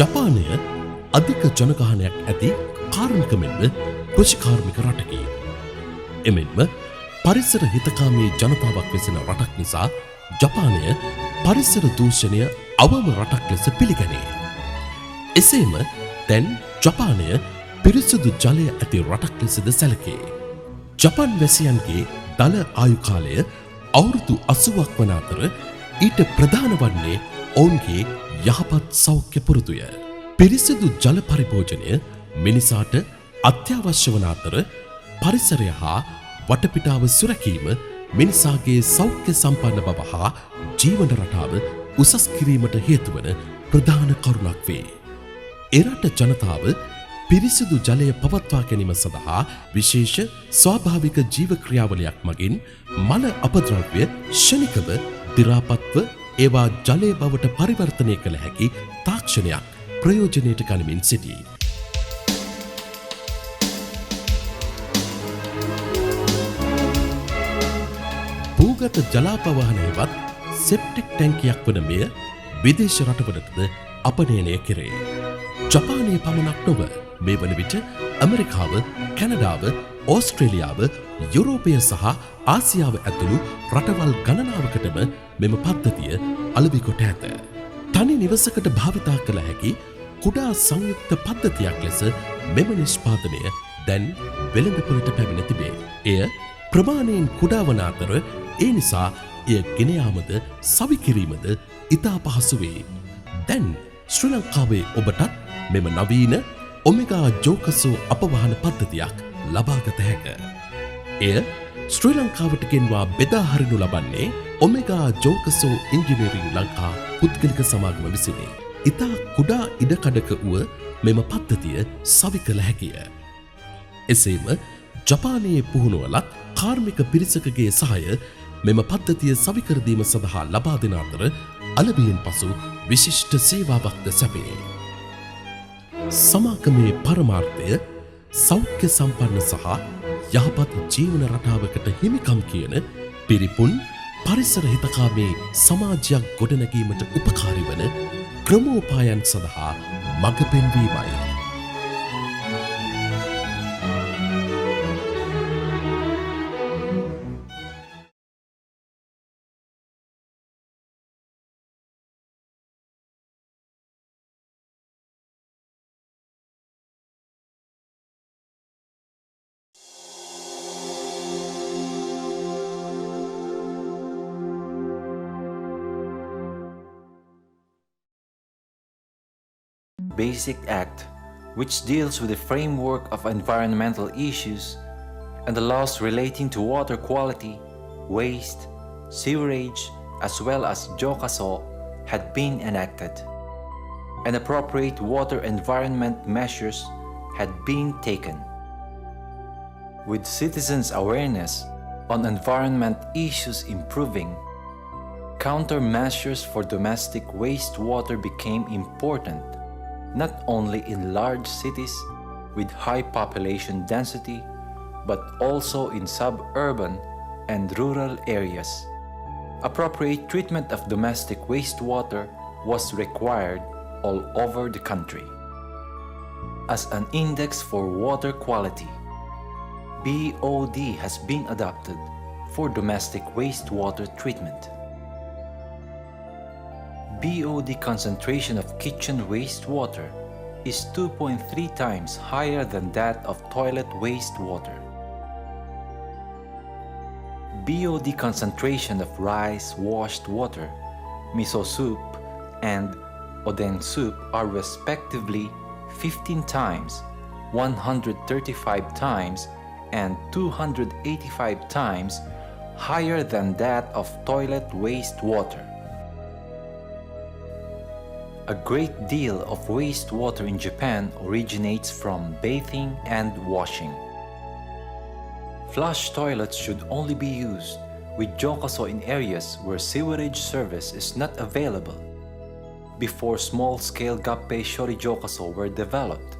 ජපානය අධික ජනගහනයක් ඇති කාර්මික මෙන්ම කෘෂිකාර්මික රටකි. එමෙන්ම පරිසර හිතකාමී ජනතාවක් වෙසෙන රටක් නිසා ජපානය පරිසර දූෂණය අවම රටක් ලෙස පිළිගැනේ. එසේම දැන් ජපානය පිරිසිදු ජලය ඇති රටක් ලෙසද සැලකේ. ජපාන් වැසියන්ගේ දල ආයු කාලය අවුරුදු 80ක් වන අතර ඊට ප්‍රධාන වන්නේ ඔවුන්ගේ යහපත් සෞඛ්‍ය පුරුදුය. පිරිසිදු ජල පරිභෝජනය මිනිසාට අත්‍යවශ්‍ය වන අතර පරිසරය හා වටපිටාව සුරැකීම මිනිසාගේ සෞඛ්‍ය සම්පන්න බව හා ජීවන රටාව උසස් කිරීමට හේතුවන ප්‍රධාන කරුණක් වේ. එරට ජනතාව පිරිසිදු ජලය පවත්වා ගැනීම සඳහා විශේෂ ස්වාභාවික ජීව ක්‍රියාවලියක් මගින් මල අපද්‍රව්‍ය ෂණිකව දිරාපත්ව ඒවා ජලය බවට පරිවර්තනය කළ හැකි තාක්ෂණයක් ප්‍රයෝජනයට ගනිමින් සිටී. භූගත ජලාපවාහන හෙවත් සෙප්ටික් ටැංකියක් වන මෙය විදේශ රටවලටද අපනයනය කෙරේ. ජපානය පමණක් නොව මේ වන විට ඇමරිකාව, කැනඩාව, ඕස්ට්‍රේලියාව, යුරෝපය සහ ආසියාව ඇතුළු රටවල් ගණනාවකටම මෙම පද්ධතිය අලෙවි කොට ඇත. තනි නිවසකට භාවිතා කළ හැකි කුඩා සංයුක්ත පද්ධතියක් ලෙස මෙම නිෂ්පාදනය දැන් වෙළඳපොළට පැමිණ තිබේ. එය ප්‍රමාණයෙන් කුඩා වන අතර ඒ නිසා එය ගෙන යාමද සවිකිරීමද ඉතා පහසු වේ. දැන් ශ්‍රී ලංකාවේ ඔබටත් මෙම නවීන ඔමෙගා ජෝකසෝ අපවාහන පද්ධතියක් ලබාගත හැක. එය ශ්‍රී ලංකාවට ගෙන්වා බෙදා හරිනු ලබන්නේ ඔමෙගා ජෝකසෝ ඉංජිනේරින් ලංකා පුද්ගලික සමාගම විසිනි. ඉතා කුඩා ඉඩකඩක වුව මෙම පද්ධතිය සවි කළ හැකිය. එසේම ජපානයේ පුහුණුවලත් කාර්මික පිරිසකගේ සහය මෙම පද්ධතිය සවිකරදීම සඳහා ලබා දෙන අතර අලබියෙන් පසු විශිෂ්ට සේවාවක්ද සැපේ. සමාගමේ පරමාර්ථය සෞඛ්‍ය සම්පන්න සහ යහපත් ජීවන රටාවකට හිමිකම් කියන පිරිපුන් පරිසර හිතකාමී සමාජයක් ගොඩනැගීමට උපකාරී වන ක්‍රමෝපායන් සඳහා මඟ පෙන්වීමයි. Basic Act, which deals with the framework of environmental issues and the laws relating to water quality, waste, sewerage, as well as Jokaso, had been enacted, and appropriate water environment measures had been taken. With citizens' awareness on environment issues improving, countermeasures for domestic wastewater became important, not only in large cities with high population density, but also in suburban and rural areas. Appropriate treatment of domestic wastewater was required all over the country. As an index for water quality, BOD has been adopted for domestic wastewater treatment. BOD concentration of kitchen wastewater is 2.3 times higher than that of toilet wastewater. BOD concentration of rice washed water, miso soup, and oden soup are respectively 15 times, 135 times, and 285 times higher than that of toilet wastewater. A great deal of wastewater in Japan originates from bathing and washing. Flush toilets should only be used with Jokaso in areas where sewerage service is not available. Before small-scale Gappei Shori Jokaso were developed,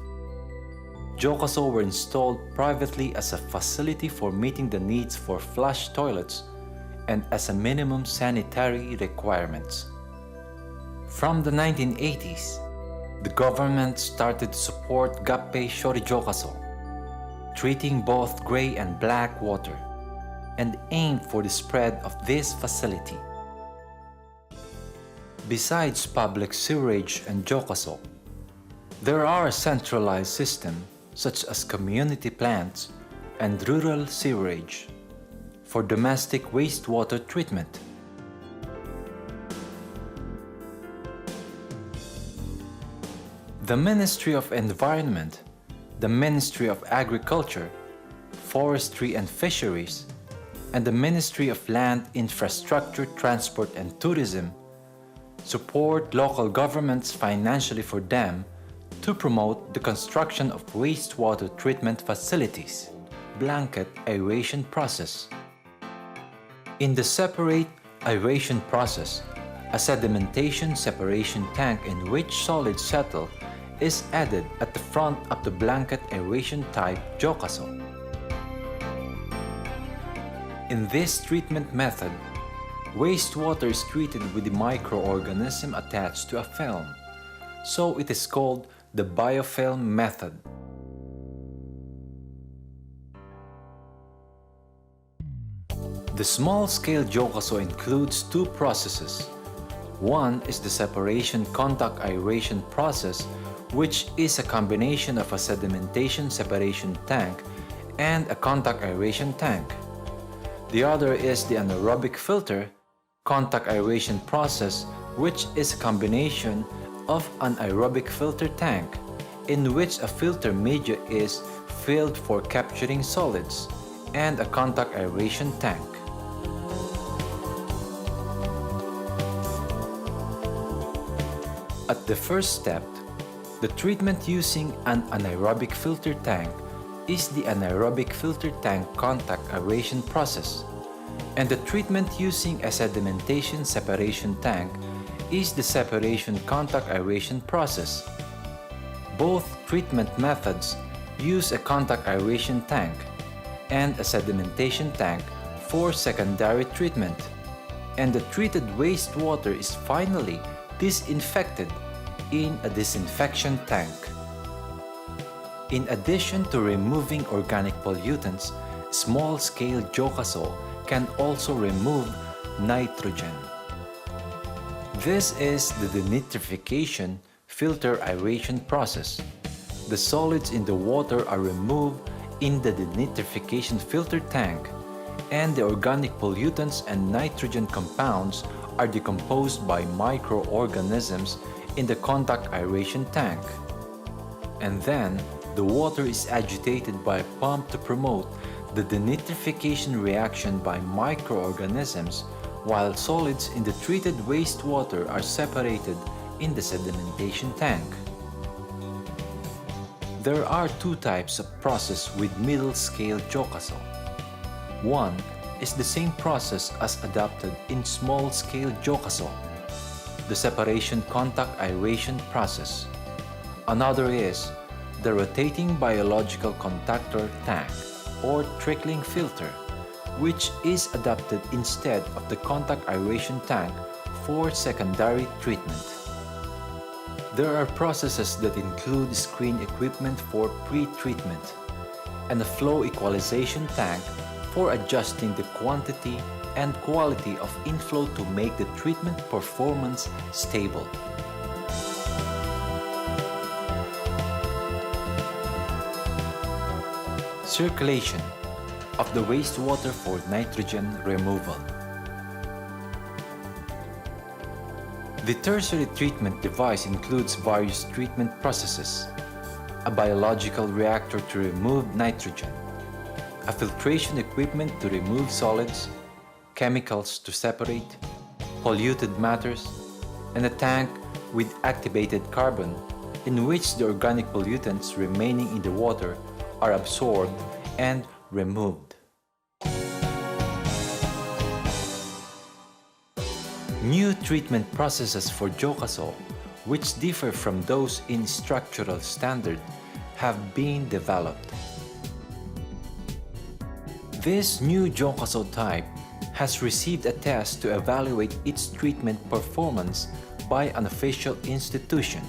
Jokaso were installed privately as a facility for meeting the needs for flush toilets and as a minimum sanitary requirements. From the 1980s, the government started to support Gappei Shori Jokaso, treating both gray and black water, and aimed for the spread of this facility. Besides public sewerage and Jokaso, there are centralized systems such as community plants and rural sewerage for domestic wastewater treatment. The Ministry of Environment, the Ministry of Agriculture, Forestry and Fisheries, and the Ministry of Land, Infrastructure, Transport and Tourism support local governments financially for them to promote the construction of wastewater treatment facilities, blanket aeration process. In the separate aeration process, a sedimentation separation tank in which solids settle is added at the front of the blanket aeration type Jokaso. In this treatment method, wastewater is treated with the microorganism attached to a film, so it is called the biofilm method. The small-scale Jokaso includes two processes. One is the separation contact aeration process, which is a combination of a sedimentation separation tank and a contact aeration tank. The other is the anaerobic filter contact aeration process, which is a combination of an aerobic filter tank, in which a filter media is filled for capturing solids, and a contact aeration tank. At the first step, the treatment using an anaerobic filter tank is the anaerobic filter tank contact aeration process, and the treatment using a sedimentation separation tank is the separation contact aeration process. Both treatment methods use a contact aeration tank and a sedimentation tank for secondary treatment, and the treated wastewater is finally disinfected in a disinfection tank. In addition to removing organic pollutants, small-scale Jokaso can also remove nitrogen. This is the denitrification filter aeration process. The solids in the water are removed in the denitrification filter tank, and the organic pollutants and nitrogen compounds are decomposed by microorganisms in the contact aeration tank. And then, the water is agitated by a pump to promote the denitrification reaction by microorganisms, while solids in the treated wastewater are separated in the sedimentation tank. There are two types of process with middle-scale Jokaso. One is the same process as adopted in small-scale Jokaso, the separation contact aeration process. Another is the rotating biological contactor tank or trickling filter, which is adapted instead of the contact aeration tank for secondary treatment. There are processes that include screen equipment for pre-treatment and a flow equalization tank for adjusting the quantity and quality of inflow to make the treatment performance stable. Circulation of the wastewater for nitrogen removal. The tertiary treatment device includes various treatment processes: a biological reactor to remove nitrogen, a filtration equipment to remove solids, chemicals to separate, polluted matters, and a tank with activated carbon in which the organic pollutants remaining in the water are absorbed and removed. New treatment processes for Jokaso, which differ from those in structural standard, have been developed. This new Jokaso type has received a test to evaluate its treatment performance by an official institution,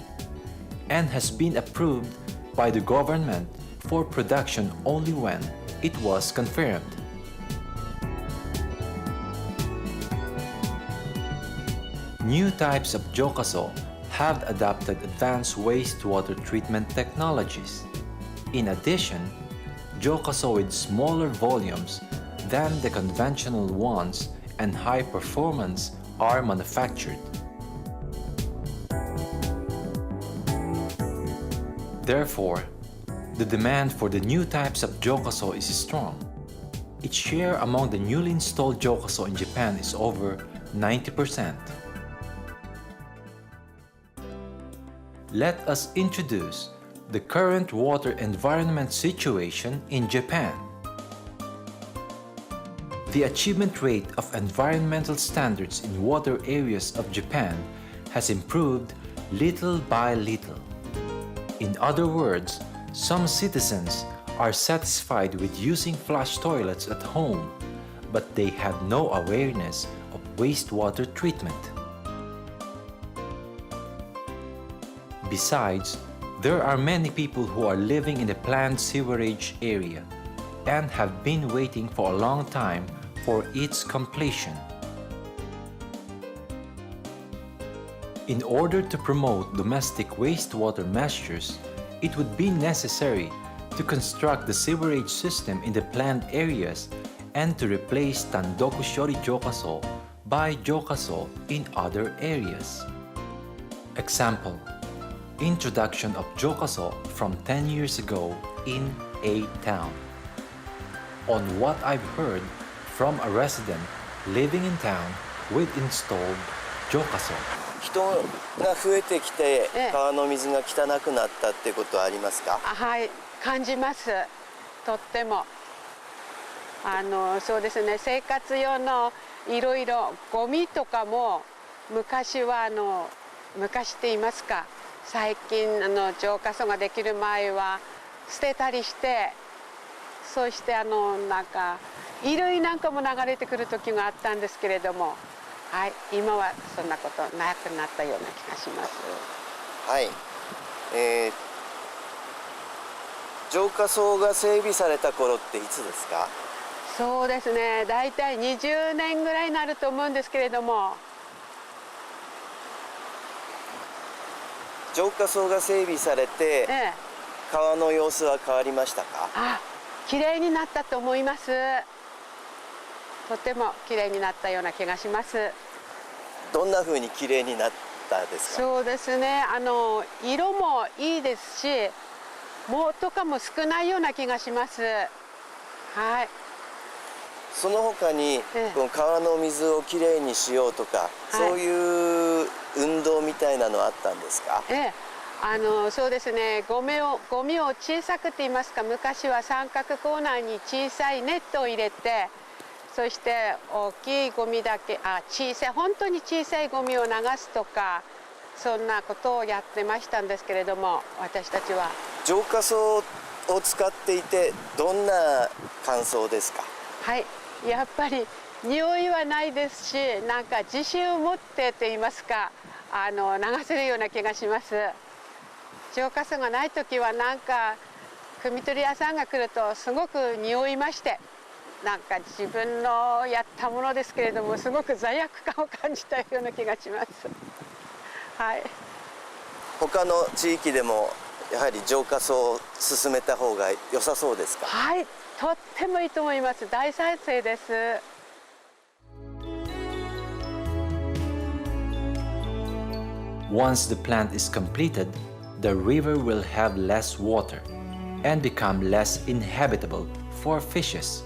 and has been approved by the government for production only when it was confirmed. New types of Jokaso have adopted advanced wastewater treatment technologies. In addition, Jokaso with smaller volumes than the conventional ones and high performance are manufactured. Therefore, the demand for the new types of Jokaso is strong. Its share among the newly installed Jokaso in Japan is over 90%. Let us introduce the current water environment situation in Japan. The achievement rate of environmental standards in water areas of Japan has improved little by little. In other words, some citizens are satisfied with using flush toilets at home, but they have no awareness of wastewater treatment. Besides, there are many people who are living in the planned sewerage area and have been waiting for a long time for its completion. In order to promote domestic wastewater measures, it would be necessary to construct the sewerage system in the planned areas and to replace Tandoku Shori Jokaso by Jokaso in other areas. Example: introduction of Jokaso from 10 years ago in a town. On what I've heard from a resident living in town with installed Jokaso. 人が増えてきて川の水が汚くなったってことはありますか？はい、感じます。とってもそうですね、生活用のいろいろゴミとかも昔は昔って言いますか、最近浄化槽ができる前は捨てたりして、そしてなんか衣類なんかも流れてくる時があったんですけれども、はい、今はそんなことなくなったような気がします。はい、浄化槽が整備された頃っていつですか？そうですね、だいたい20年ぐらいになると思うんですけれども。浄化槽が整備されて、川の様子は変わりましたか？あ、きれいになったと思います。とてもきれいになったような気がします。どんな風にきれいになったですか？そうですね、色もいいですし、藻とかも少ないような気がします。はい。その他に、この川の水をきれいにしようとか、そういう運動みたいなのあったんですか？そうですね、ゴミを小さくって言いますか、昔は三角コーナーに小さいネットを入れて、そして大きいゴミだけ、本当に小さいゴミを流すとか、そんなことをやってましたんですけれども、私たちは。浄化槽を使っていてどんな感想ですか？はい、やっぱり匂いはないですし、なんか自信を持ってと言いますか、流せるような気がします。浄化槽がない時はなんか汲み取り屋さんが来るとすごく匂いまして、なんか自分のやったものですけれども、すごく罪悪感を感じたような気がします。はい。他の地域でもやはり浄化槽を進めた方が良さそうですか？はい、とってもいいと思います。大賛成です。Once the plant is completed, the river will have less water and become less inhabitable for fishes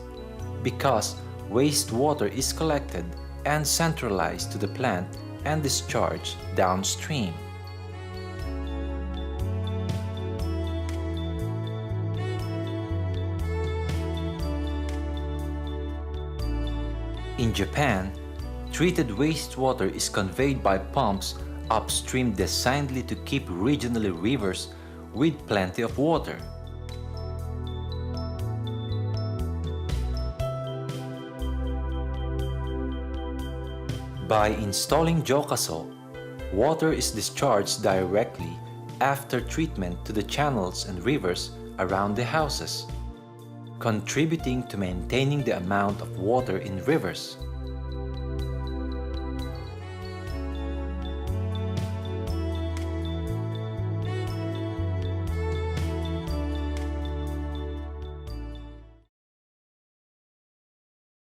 because wastewater is collected and centralized to the plant and discharged downstream. In Japan, treated wastewater is conveyed by pumps upstream designedly to keep regionally rivers with plenty of water. By installing Jokaso, water is discharged directly after treatment to the channels and rivers around the houses, contributing to maintaining the amount of water in rivers.